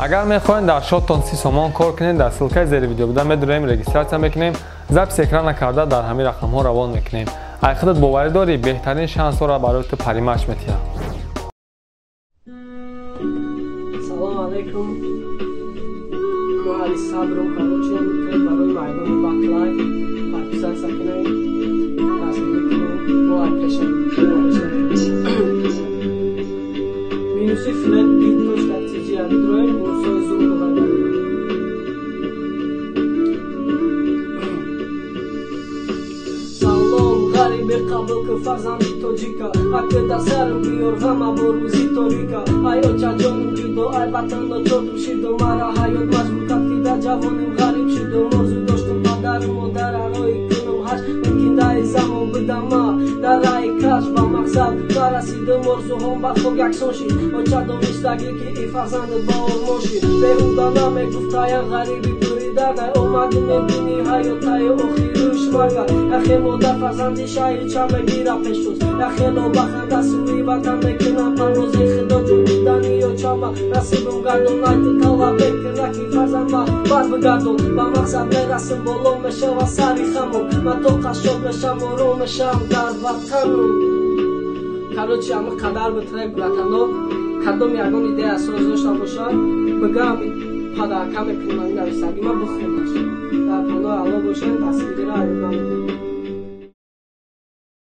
اگر میخواین در شاتتان 30 سومان کار کنین در سلکه زیر ویدیو بودن میدونیم رجیستراسیون میکنیم ضبط اکران کرده در همین رقم ها روان میکنیم اگه خودت باور داری بهترین شانس را برای تو پریمش میتیه سلام علیکم ما علی صبرم کاروچیم برای مردم باکلای پاکستان ساکنه تصمیم کنیم با اپلیکیشن مینوسی فلت بیت تو استراتژی اندروید موضوع زوم رو غریب قبل که فرزندی توجیکا اگه دسترم بیار غم با روزی توریکا آیا جانم جدو ای وطن نچودم شیدو مرا حیات مجبور کرد که در جوانم غریب شدم موضوع داشتم مادرم و در ارای کنم هشت ممکن در زمان بدم در رای کش با مقصد نرسیدم موضوع هم بد خوب یکسان شید و چه دانستگی که ای فرزندت با آرمان شید بهودانه میگفت ای غریبی دوریدن اومدی میبینی حیاتای اخیروش مرگه اخی مادر فرزندی شاید چه بگیره پیشوز اخی لو بخنده سوی وطن میکنم پروز خدا جون دیدنی یا چما نصیبم گردم نایت طلب بکنه که فرزند بر بگردم با مقصد میرسم بالون بشه و سری خمم من تو قشاب بشم و رو میشم در وطنم کلوچی همه قدر به ترک وطنم کدوم یکم ایده اساس داشته باشد بگم پدر کم کنم نویسگی من بخونش در پناه علا باشن تصویری را ایمان